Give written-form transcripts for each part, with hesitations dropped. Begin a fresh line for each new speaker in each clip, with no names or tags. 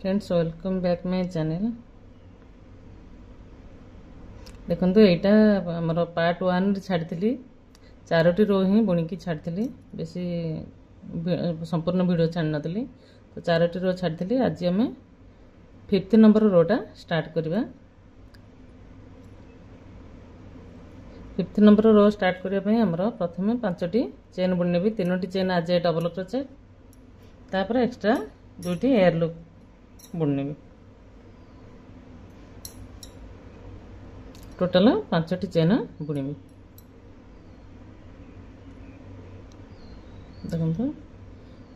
Friends welcome back my channel. देखो यहाँ आमर पार्ट 1 छाड़ी चारोटी रो ही बुणिकी छाड़ी बेसी संपूर्ण वीडियो छाड़ी नी तो चारोटी रो छाड़ी आज आम 5th नंबर रोटा स्टार्ट करवा। 5th नंबर रो स्टार्ट करने आमर प्रथम 5टी चेन बुणी नेबी 3टी चेन आज डबल क्रोचेट तापर एक्स्ट्रा 2टी एयर लूप बुणी नेबी। टोटाल 5टी चेन बुणीबी। देखो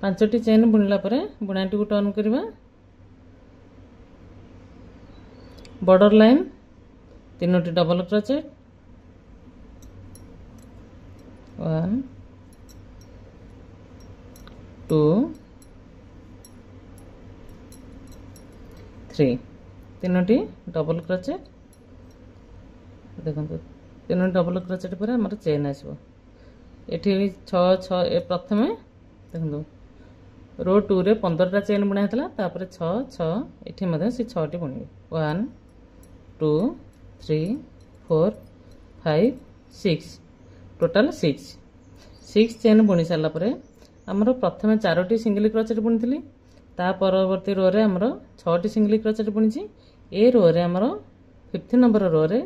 5टी चेन बुणला परे बुणाटी को टर्न करवा। बॉर्डर लाइन 3टी डबल क्रोचेट 1 2 3 3टी डबल क्रोचेट। देखो 3 डबल क्रोचेट पर आमर चेन आसो एठी 6 6 प्रथम देखो रो 2 रे 15टा चेन बुणा हेतला तापर 6 6 एठी मधे से 6टी बुणी 1 2 3 4 5 6 टोटाल 6 चेन बुणी सारा पर आमर प्रथम 4टी सिंगल क्रोचेट बुणी ता परवर्ती रो रे आमर 6टी सिंगल क्रोचेट बुणी ए रो रे आमर 5th नंबर रो रे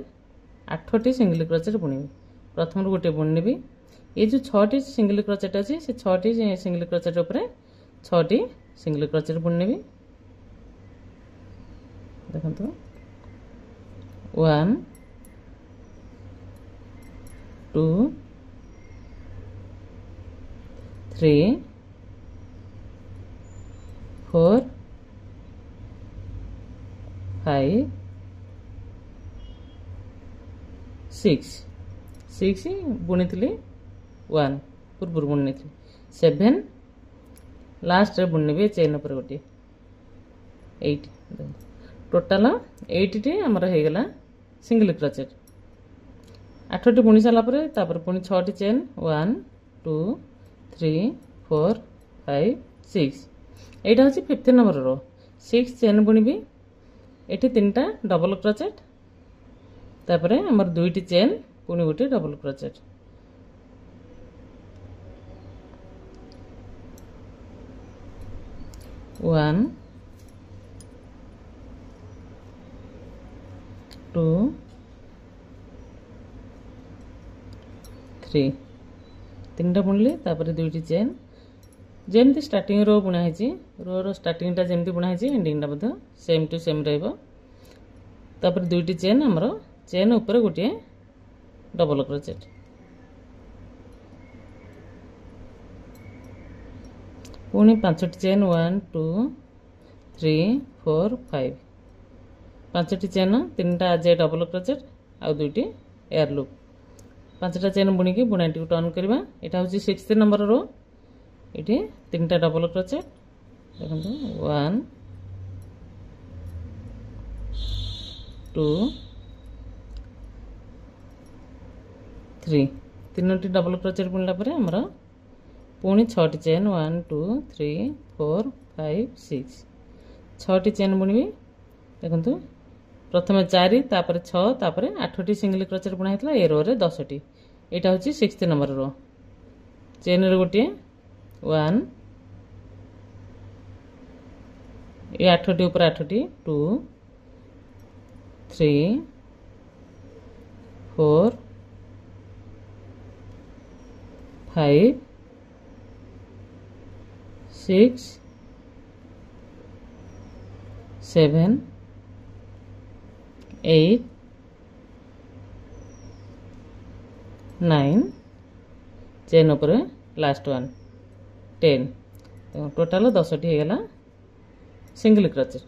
8टी सिंगल क्रोचेट बुणी। प्रथम गोटे बुणी नेबी ये जो 6टी सिंगल क्रोचेट अच्छी से 6टी सिंगल क्रोचेट उपरे 6टी सिंगल क्रोचेट बुणी नेबी। देखो 1 2 3 4 5 6 बुणी थी 1 पूर्व बुणी थी 7 लास्ट रे बुणी भी चेन पर गोटे 8 टोटाल 8टी आमर हो गला सिंगल क्रोचेट। 8टी बुणी सारा पर पुणी 6टी चेन 1 2 3 4 5 6 एटा हूँ 5th नंबर रो 6 चेन बुणी भी एठी 3टा डबल क्रोचेट तापर आमर 2टी चेन पुणी गोटे डबल क्रोचेट। वन 2 3 3टा बुणली तापर 2टी चेन जेमती स्टार्टिंग रो बुणा है रो स्टार्टिंग टा जेमती बुणा है एंडिंग टा बध सेम टू सेम रहबो। तापर 2टी चेन हमरो चेन ऊपर गोटे डबल क्रोचेट पुणी 5टी चेन 1 2 3 4 5 5टी चेन 3टा आज डबल क्रोचेट आ 2टी एयर लूप 5टा चेन बुणी की बुणाटी को टर्न करवा। एटा हूँ 6th नंबर रो ये 3टा डबल क्रोचेट देखो 1 2 3 3टी डबल क्रोचेट बुणला पर आमर पुणी 6टी चेन 1 2 3 4 5 6 6टी चेन बुणवी। देखो प्रथम 4 तापर 6 तापर 8टी सिंगल क्रोचेट बुणा हेतला ए रो रे 10टी एटा हूँ 6th नंबर रो चेन रे गोटे 1 ये 8टी ऊपर 8टी 2 3 4 5 6 7 8 9 चेन ऊपर लास्ट 1 10 टोटाल 10टी हो गला सिंगल क्रोचेट।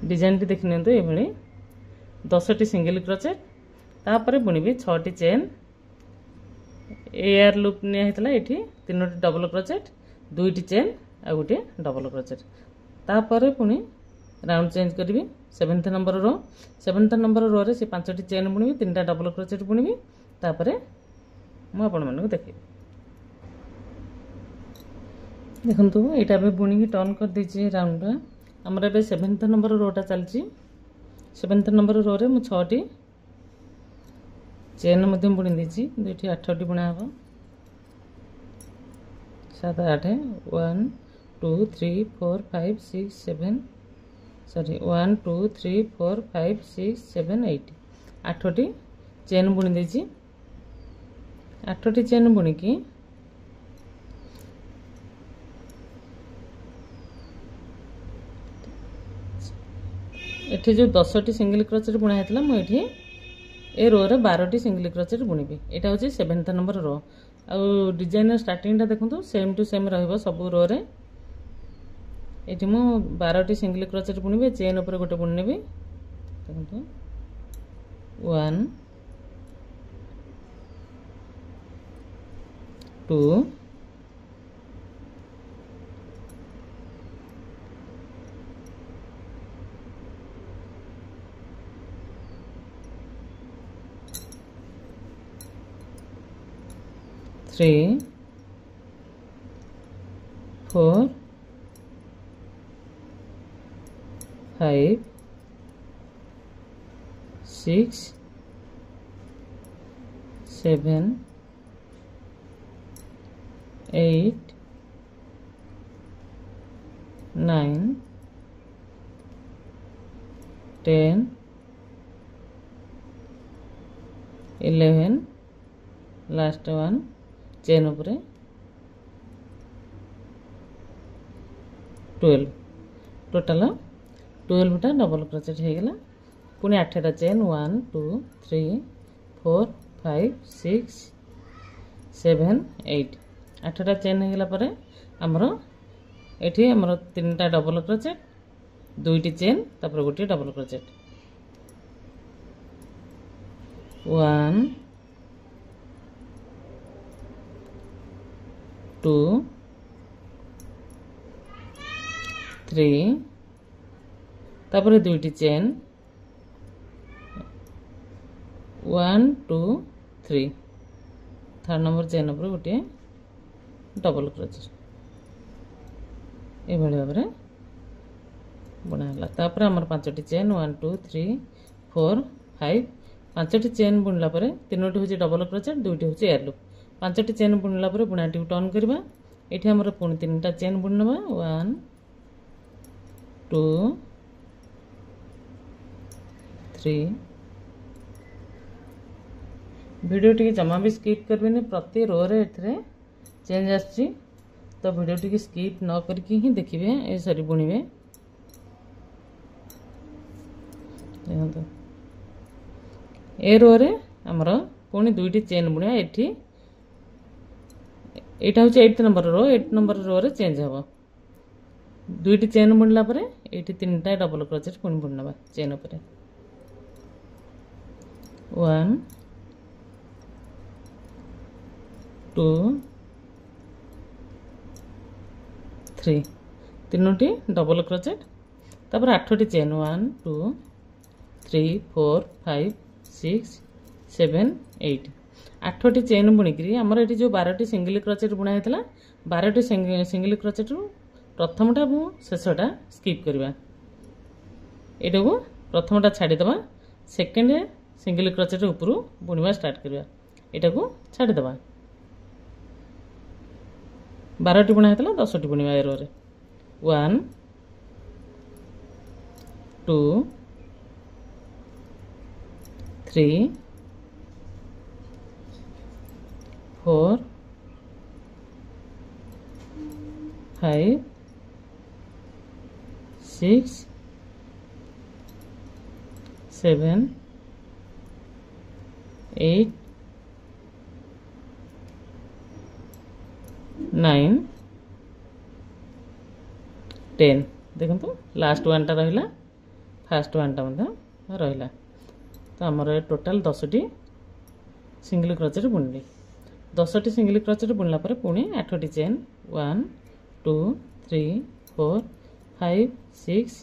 डिजाइन टी देखने ये 10टी सिंगल क्रोचेट तापर बुणी भी 6टी चेन एयर लूप निया ये 3टी डबल क्रोचेट 2टी चेन आ गोटे डबल क्रोचेट तापर पुणी राउंड चेंज करी 7th नंबर रो 7th नंबर रो रे से 5टी चेन बुणी 3टा डबल क्रोचेट बुणी तापर मु आपण मानक देखि देखो यहाँ भी बुणी टर्न कर दीजिए राउंडटा आमर ए 7th नंबर रोटा चलती 7th नंबर रो रे मु 6टी चेन मध्य बुणी देती 2टी 8टी बुणा हम 7 8 1 2 3 4 5 6 7 सॉरी 1 2 3 4 5 6 7 8 8टी चेन बुणी देती 8टी चेन बुणिकी एठी जो 10टी सिंगल क्रोचेट बुणा हेतला मु एठी ए रो रे 12टी सिंगल क्रोचेट बुणीबी एटा होची 7th नंबर रो आ डिजाइन स्टार्टिंग टा देखंतु सेम टू सेम रहइबो सब रो रे एठी मु 12टी सिंगल क्रोचेट बुणीबी चेन ऊपर गोटे बुणी नेबी देखंतु 1 2 3 4 5 6 7 8 9 10 11 लास्ट वन चेन उपरे 12 टोटल 12टा डबल क्रोचेट हो गला पुणी 8टा चेन 1 2 3 4 5 6 7 8 8टा चेन हो गला परे हमर एठी हमर 3टा डबल क्रोचेट 2टी चेन तापर गोटे डबल क्रोचेट 1 2 3 तापर 2टी चेन 1 2 3 थर्ड नंबर चेन ऊपर गोटे डबल क्रोचेट ये भाव में बुणाला तापर आमर 5टी चेन 1 2 3 4 5 5टी चेन बुणला परे 3टी होची डबल क्रोचेट 2टी होची एयर लूप 5टी चेन बुणला परे बुणाटी टर्न करबा एठी हमर पुणी 3टा चेन बुण नबा 1 2 3 वीडियो टी जमा भी स्किप करबेनी प्रति रो रे एथरे चेंज आछि तो वीडियो टी स्किप न करके ही देखिबे ए सरी बुणीबे देखंतु ए रो रे हमर पुणी 2टी चेन बुणिया एठी एटा होची 8th नंबर रो रे चेंज हबो 2टी चेन बुणला परे एठी 3टा डबल क्रोचेट पुणी बुणनबा चेन ऊपर 1 2 3 3टी डबल क्रोचेट तापर 8टी चेन 1 2 3 4 5 6 7 8 8टी चेन बुणिकी आमर ये जो 12टी सिंगल क्रोचेट बुणा होता 12टी सिंगल क्रोचेट प्रथमटा शेषटा स्किप करवा ये प्रथमटा छाड़ीदे सेकेंड सिंगल क्रोचेट ऊपर बुणवा स्टार्ट करवा यहाँ को छाड़ीदे 12टी बुणा होता 10टी बुणवा ए रो रे 1 2 3 4 5 6 7 8 9 10 देखो लास्ट वन टा रहिला फास्ट वन टा रहिला तो आमर टोटाल 10टी सिंगल क्रोचेट बुणली 10टी सिंगल क्रोचेट बुणला परे पुणी 8टी चेन 1 2 3 4 5 6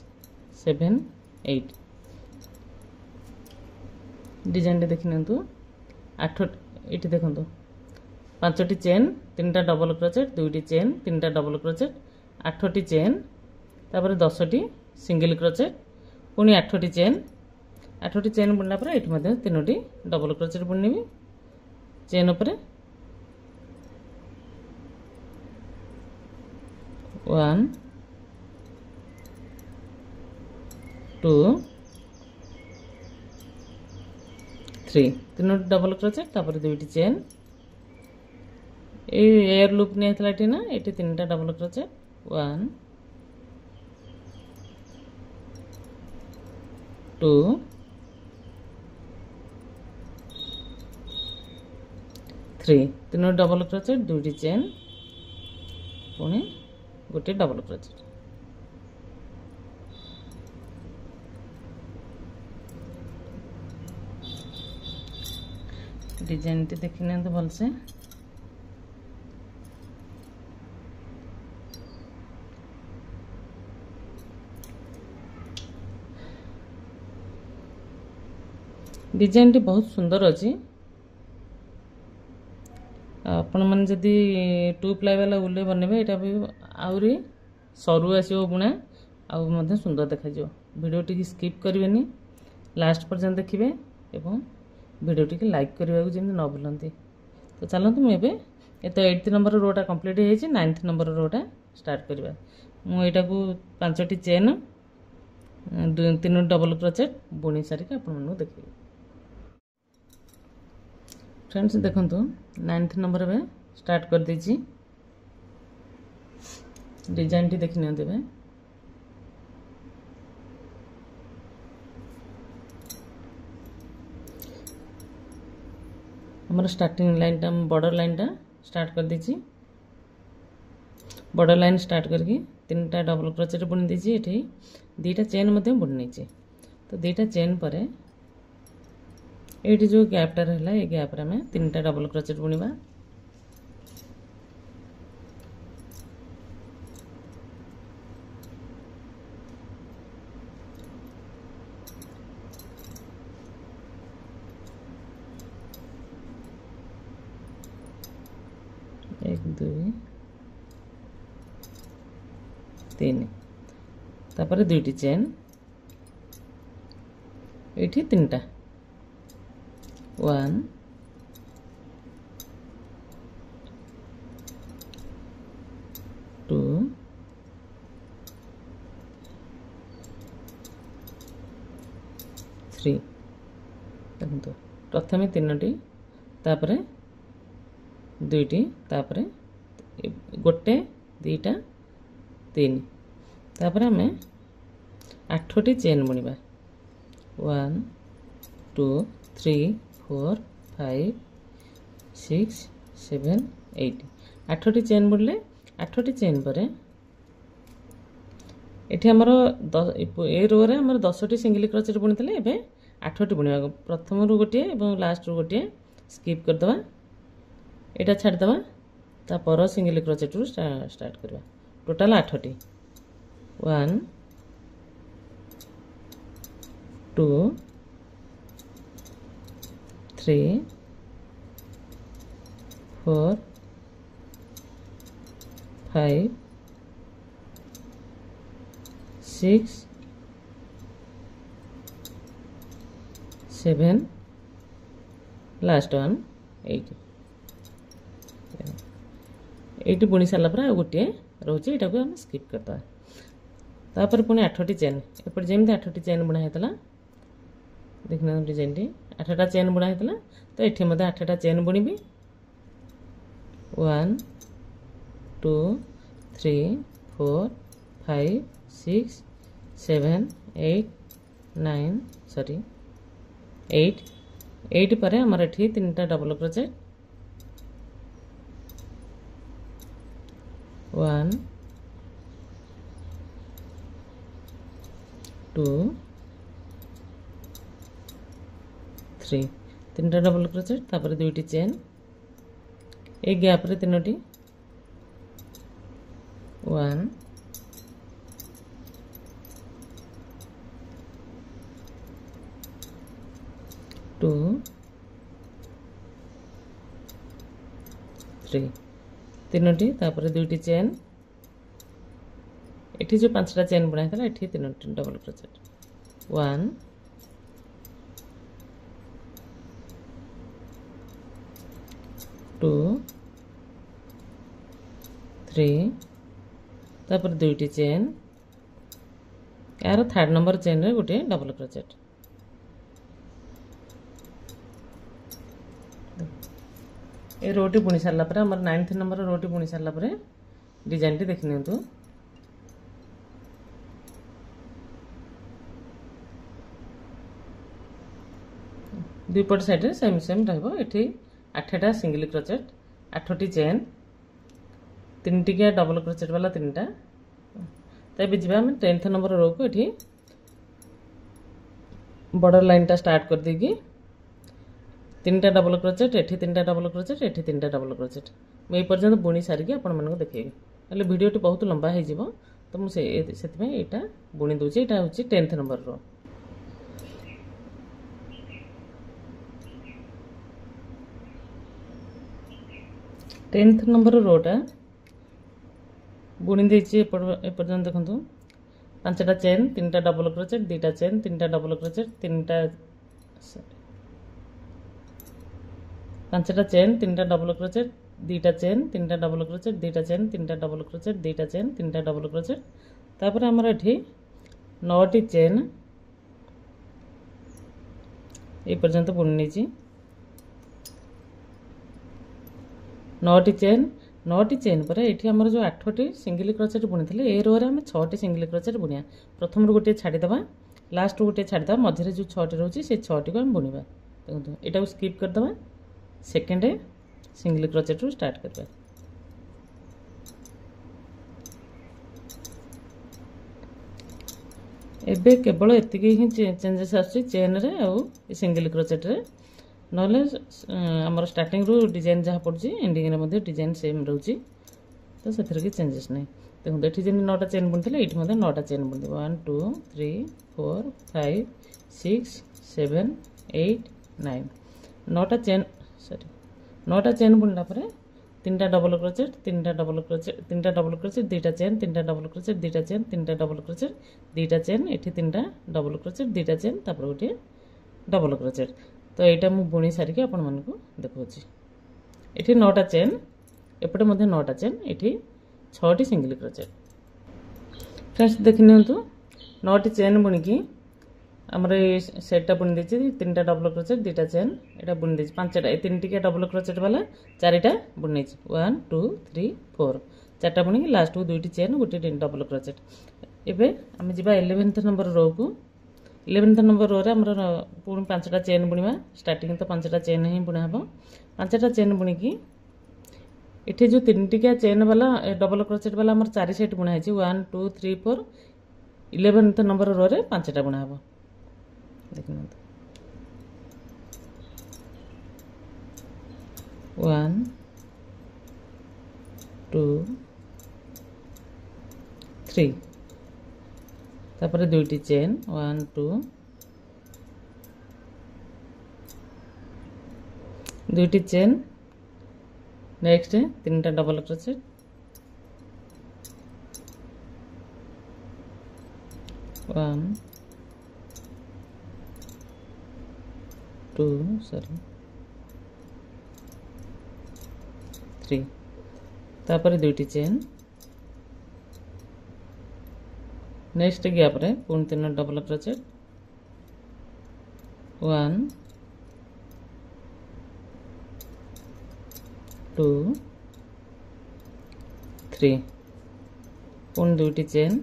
7 8 डिजाइन टे देखि नंतु 8 एटी देखंतु पांचटी चेन 3टा डबल क्रोचेट 2टी चेन 3टा डबल क्रोचेट 8टी चेन तापर 10टी सिंगल क्रोचेट पुणी 8टी चेन बुणला पर एठी मध्ये 3टी डबल क्रोचेट बुणनीबी चेन ऊपर 1 2 3 3टी डबल क्रोचेट तापर 2टी चेन एयर लूप नहीं थी ना ये 3टा डबल क्रोचेट 1 2 3 3 डबल क्रोचेट 2टी चेन पुणी गोटे डबल क्रोचेट डिजाइन टी देखने तो भलसे डिजाइन टी बहुत सुंदर अच्छी आपण मैंने जदि 2 प्लाई वाला उले बनबे एटा भी आउरी सरू आसीओ बुणा आउ सुंदर देखा जो वीडियो टी स्किप करेंगे लास्ट पर्यंत देखिए एवं वीडियो टी लाइक करने को जमी न भूलती तो चलते मुझे ये तो 8th नंबर रोटा कंप्लीट हो 9th नंबर रोटा स्टार्ट करवा मुझा को 5टी चेन 3 डबल क्रोचेट बुणी सारिक आपको देखिए फ्रेंड्स देखो 9th नंबर में स्टार्ट कर दीजिए डिजाइन टी देखने देवे हमारा स्टार्टिंग लाइन टा बॉर्डर लाइन टा स्टार्ट कर दीजिए बॉर्डर लाइन स्टार्ट करके 3टा डबल क्रोचेट बुणी दीजिए ये 2टा चेन बुणी नहीं तो 2टा चेन पर ये जो गैपटा रहा ये गैप रे हमें 3टा डबल क्रोचेट बुणीबा एक 2 3 तापर 2टी चेन ये 3टा 1 2 3 देखो प्रथम 3टी तापर 2टी तापर गोटे 2टा 3 तापर आम 8टी चेन बुणीबा 1 2 3 4 5 6 7 8 8टी चेन बुणले 8टी चेन पर एठी हमर ए रो रे हमर 10टी सिंगल क्रोचेट बुणीतले एबे 8टी बुणीबा प्रथम रु गोटे एवं लास्ट रु गोटे स्किप कर दवा एटा छाड़ दवा ता पर सिंगल क्रोचेट रु स्टार्ट करवा टोटल 8टी 1 2 3 4 5 6 7 लास्ट वन 8 8 बुणी सारा पर गोटे रोचे यहाँ को आम स्किप करता तापर पुणी 8टी चेन एपटे जमी 8टी चेन बुणा होता देखना डिजाइन टी 8टा चेन बुणा होता तो ये 8टा चेन बुणीबी 1 2 3 4 5 6 7 8 9 सॉरी 8 पर आमर ये 3टा डबल क्रोचेट 1 2 3 3टा डबल क्रोचेट तापर 2टी चेन एक गैप रे 3टी 1 2 3 तीनोटी तापर दुईटी चेन एठी जो पांचटा चेन बुना था एठी तीनोटी डबल क्रोचेट 1 2 3 तापर दुईटी चेन यार थर्ड नंबर चेन रे गोटे डबल क्रोचेट ए रोटी बुनी सारा पर हमर 9th नंबर रोटी बुनी सारा पर डिजाइन टी देखि नियंतु दुई पट साइड रे सेम सेम रहबो एठी 8टा सिंगल क्रोचेट 8टी चेन 3 टिकिया डबल क्रोचेट वाला 3टा तबे जिबा हम 10th नंबर रो को एठी बॉर्डर लाइन टा स्टार्ट कर देगी 3टा डबल क्रोचेट एठी 3टा डबल क्रोचेट एठी 3टा डबल क्रोचेट मैं पर्यंत बुणी सारिकी आपण मन को देखेबी એટલે वीडियोटी बहुत लंबा हो जिवो तो मु सेति में एटा बुणी दोची एटा होची 10th नंबर रो 10th नंबर रोटा बुणी देची एपर्यंत देखंतु 5टा चेन 3टा डबल क्रोचेट 2टा चेन 3टा डबल क्रोचेट 3टा 5टा चेन 3टा डबल क्रोचेट 2टा चेन 3टा डबल क्रोचेट 2टा चेन 3टा डबल क्रोचेट 2टा चेन 3टा डबल क्रोचेट तापर हमर एठी 9टी चेन ए पर्यंत बुणी नेची 9टी चेन पर एठी हमर जो 8टी सिंगल क्रोचेट बुनी थिले ए रो रे हम 6टी सिंगल क्रोचेट बुनिया प्रथम रो गोटे छाडी दबा लास्ट गोटे छाडी दबा मध्य जो 6टी रहउची से 6टी को हम बुनिबा देखंतु एटा को स्किप कर दबा सेकंड सिंगल क्रोचेट रो स्टार्ट करबा एबे केवल एतिकी ही चेंजेस आछि चेन रे आ सिंगल क्रोचेट रे नले हमर स्टार्टिंग रो डिजाइन जहा पड़ची एंडिंग रे मध्ये डिजाइन सेम रहउची तो सेथर के चेंजेस नै देखो एठी जे 9टा चेन बुनथिले एठी मध्ये 9टा चेन बुनदे 1 2 3 4 5 6 7 8 9 9टा चेन सॉरी 9टा चेन बुनला परे 3टा डबल क्रोचेट 3टा डबल क्रोचेट 3टा डबल क्रोचेट 2टा चेन 3टा डबल क्रोचेट 2टा चेन 3टा डबल क्रोचेट 2टा चेन एठी 3टा डबल क्रोचेट 2टा चेन तापर गोटे डबल क्रोचेट तो यहाँ मुझे बुणी सारिकी आपण मन को देखुची एठी 9टा चेन एपटे मध्य 9टा चेन एठी 6टी सिंगल क्रोचेट फ्रेंड्स देख नियंतु 9टी चेन बुणिकी हमर सेटटा बुणी देछि 3टा डबल क्रोचेट 2टा चेन एटा बुणी देछि 5टा 3 टिके डबल क्रोचेट वाला 4टा बुणी देछि 1 2 3 4 4टा बुणी लास्ट को 2टी चेन गोटे डबल क्रोचेट एबे हम जिबा 11th नंबर रो को 11th नंबर रो रे हमर पूर्ण 5टा चेन बुणीबा स्टार्टिंग तो 5टा चेन ही बुणा हबो 5टा चेन बुणी की एठी जो 3 टिका चेन वाला डबल क्रोचेट वाला हमर 4 सेट बुणा है 1 2 3 4 11th नंबर रो रे 5टा बुणा हबो देखिन 1 2 3 तापर दुईटी चेन 1 2 दुईटी चेन नेक्स्ट 3टा डबल क्रोचेट 1 2 सॉरी 3 तापर दुईटी चेन नेक्स्ट गैप रे पुन 3 डबल क्रोचेट 1 2 3 पुन दुईटी चेन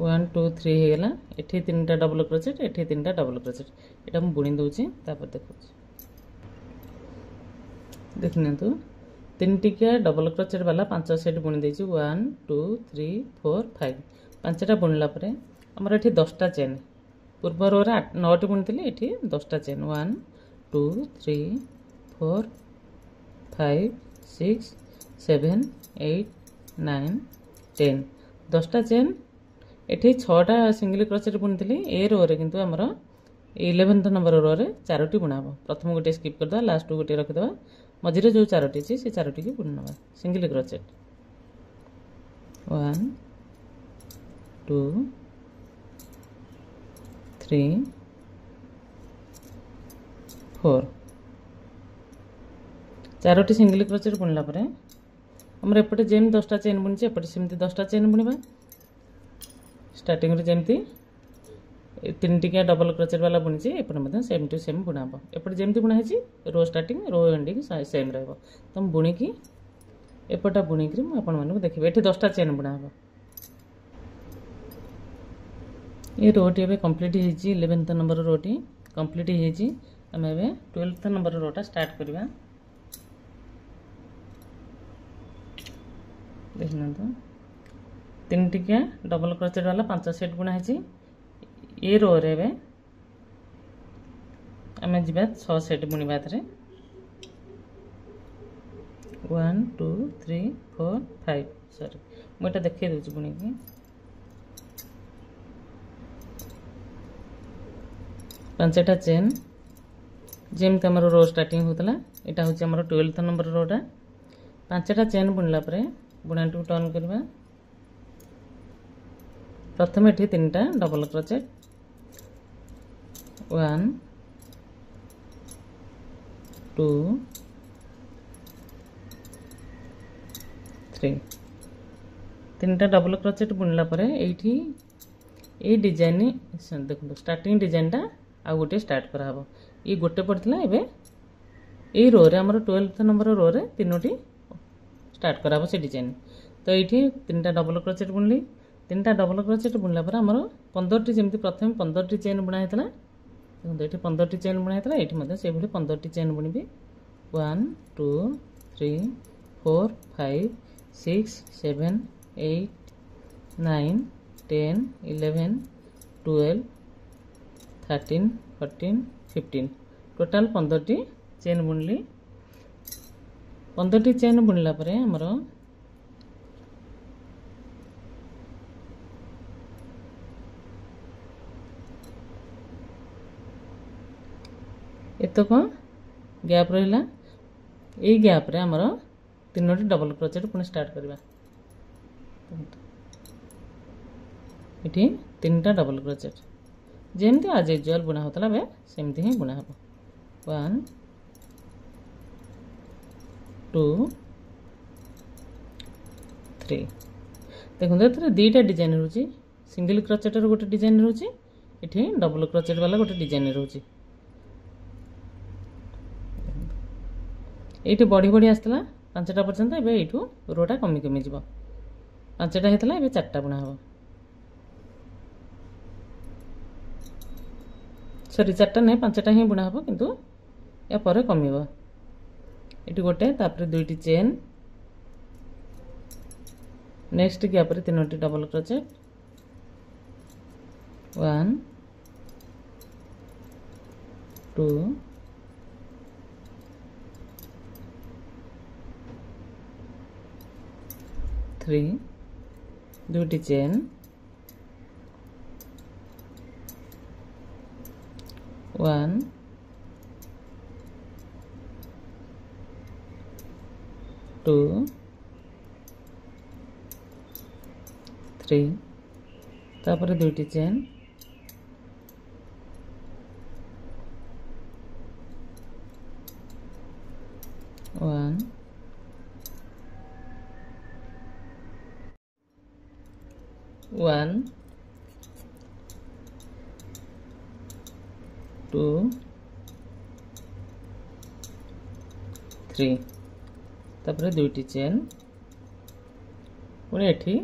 1 2 3 हे गला एठी 3टा डबल क्रोचेट एठी 3टा डबल क्रोचेट एटा हम बुणी दोची तापर देखो देखने तो 3 टिकिया डबल क्रोचेट वाला 5 सेट बुणी देछि 1 2 3 4 5 5टा बुणला परे हमर एठी 10टा चेन पूर्व रो रे 9टी बुणथिले एठी 10टा चेन 1 2 3 4 5 6 7 8 9 10 10टा चेन एठी 6टा सिंगल क्रोचेट बुणथिले ए रो रे किंतु हमर 11th नंबर रो रे 4टी बुणाबो प्रथम गोटे स्किप कर दवा लास्ट गोटे रख दवा मझे जो चारोटी अच्छी से चारोटी की बुणी नवा सिंगल क्रोचेट 1 2 3 4 चारोटी सिंगल क्रोचेट बुणला परे हमर एपटे जेम 10टा चेन बुणी एपटे सेमती 10टा चेन बुणीबा स्टार्टिंग रे जेमती 3 टिकिया डबल क्रोचेट वाला बुणी एपटे मध्य सेम टू सेम बुणा हबो एपटे जेमती बुणा हेची रो स्टार्टिंग रो एंडिंग सेम रहबो तम बुणी की एपटा बुणी की म आपण मानको देखिबे एठी 10टा चेन बुणा हबो ये रोटी एबे कंप्लीट हेची 11th नंबर रोटी कंप्लीट हेची हम एबे 12th नंबर रोटा स्टार्ट करबा देखना तो 3 टिकिया डबल क्रोचेट वाला 5 सेट बुणा हेची ये रो रे एबे हमें जिबा 6 सेट बुणीबा थरे 1 2 3 4 5 सॉरी मोटा देखै दउची बुणी की पांचटा चेन जेमती आमर रो स्टार्टिंग होतला एटा होची आमर 12th नंबर रोटा पांचटा चेन बुणला परे बुणाटू टर्न करबा प्रथम एठी 3टा डबल क्रोचेट 1 2 3 3टा डबल क्रोचेट बुणला परे एठी ए डिजाइन देखो स्टार्टिंग डिजाइन टा आ गोटे स्टार्ट करा हबो ये गोटे पड़तला एबे ए रो रे हमर 12th नंबर रो रे तीनोटी स्टार्ट करा हबो से डिजाइन तो एठी 3टा डबल क्रोचेट बुणली 3टा डबल क्रोचेट बुणला पर हमर 15 टी जेमति प्रथम 15 टी चेन बुणा हेतला देखो एठी 15 टी चेन बुणा हेतला एठी मध्ये से भली 15 टी चेन बुणीबी 1 2 3 4 5 6 7 8 9 10 11 12 13 14 15 टोटल 15 टी चेन बुणली 15 टी चेन बुणला परे हमरो एतक गैप रहिला ए गैप रे हमरो तीनोटी डबल क्रोचेट पुणी स्टार्ट करबा इठी 3टा डबल क्रोचेट जेमती आज यूजुअल बुणा होतला बे सेमती ही बुणा हबो 1 2 3 देखो एतरे दीटा डिजाइन रहउची सिंगल क्रोचेट रो गोटे डिजाइन रहउची इठी डबल क्रोचेट वाला गोटे डिजाइन रहउची एठी बड़ी बड़ी आस्तला 5टा पर्यंत एबे एठू रोटा कमी कमी जिवो 5टा हेतला एबे 4टा बुणा हबो सॉरी 4टा नहीं 5टा ही बुणा हबो किंतु या परे कमीबो एठी गोटे तापर दुईटी चेन नेक्स्ट गैप रे तीनोटी डबल क्रोचेट 1 2 3 दुईटी चेन 1 2 3 तापर दुईटी चेन 1 1 2 3 तापर दुईटी चेन पुणी एठी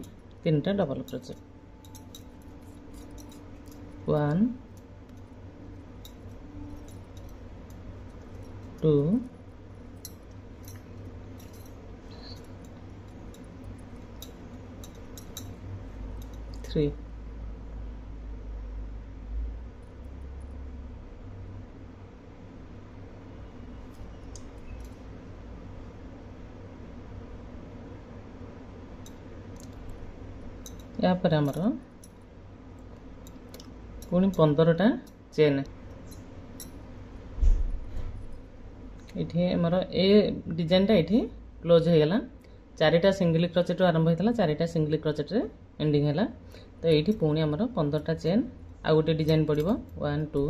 3टा डबल क्रोचेट 1 2 3 या पर हमर पुणी 15टा चेन ये आमर ए डिजाइन टा ये क्लोज हो गला। चारिटा सिंगल क्रोचेट आरंभ होता, चारिटा सिंगल क्रोचेट रे एंडिंग है। तो ये पुणी आमर 15टा चेन आउ गोटे डिजाइन पड़ो 1 2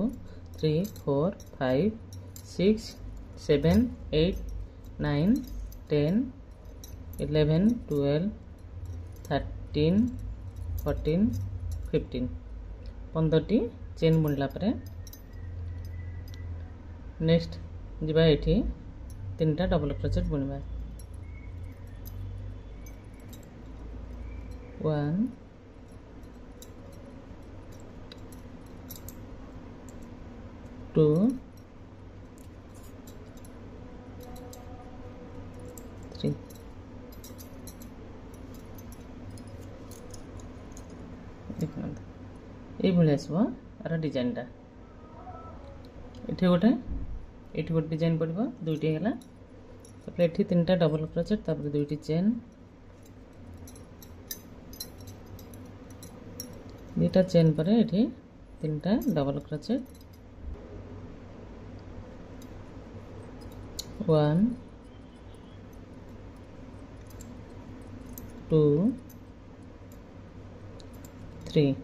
3 4 5 6 7 8 9 10 11 12 13 14 15 15टी चेन बुणला परे नेक्स्ट जीवा एठी 3टा डबल क्रोचेट बुणवा 1 2 3 ये आसो आर डिजाइन टा ये गोटे डिजाइन पड़ो दुईटी है। ये 3टा डबल क्रोचेट दुईटी चेन 2टा चेन पर ये 3टा डबल क्रोचेट 1 2 3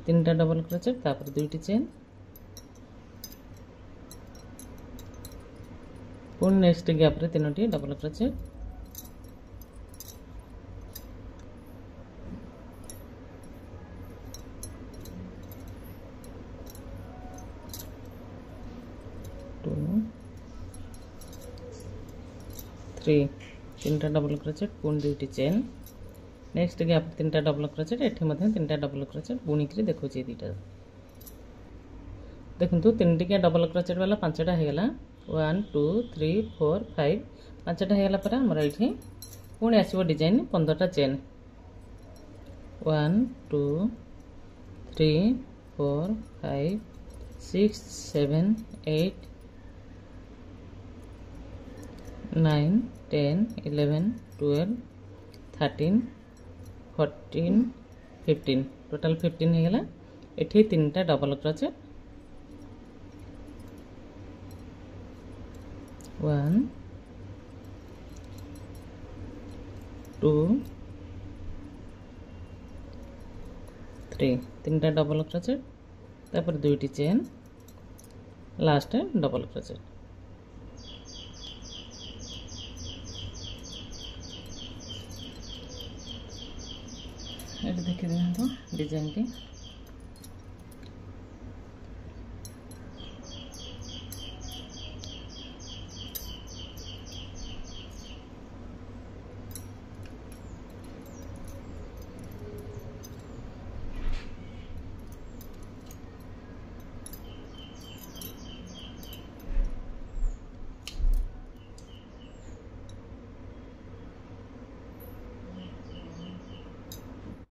3टा डबल क्रोचेट दुईटी चेन पुणी नेक्स्ट गैप रे 3टी डबल क्रोचेट 2 3 3टा डबल क्रोचेट पुणी दुईटी चेन नेक्स्ट गैप 3टा डबल क्रोचेट एठी मध्ये 3टा डबल क्रोचेट बुणिकी देखुची दीटा देखंतु 3टिका डबल क्रोचेट वाला 5टा हो गला 1 2 3 4 5 5टा हो गला पर हमर एठी पुणी आसीबो डिजाइन 15टा चेन 1 2 3 4 5 6 7 8 9 10 11 12 13 14 15 टोटल 15 हो गला। एठी 3टा डबल क्रोचेट 1 2 3 3टा डबल क्रोचेट तापर दुईटी चेन लास्ट डबल क्रोचेट ये देखिए डिजाइन टी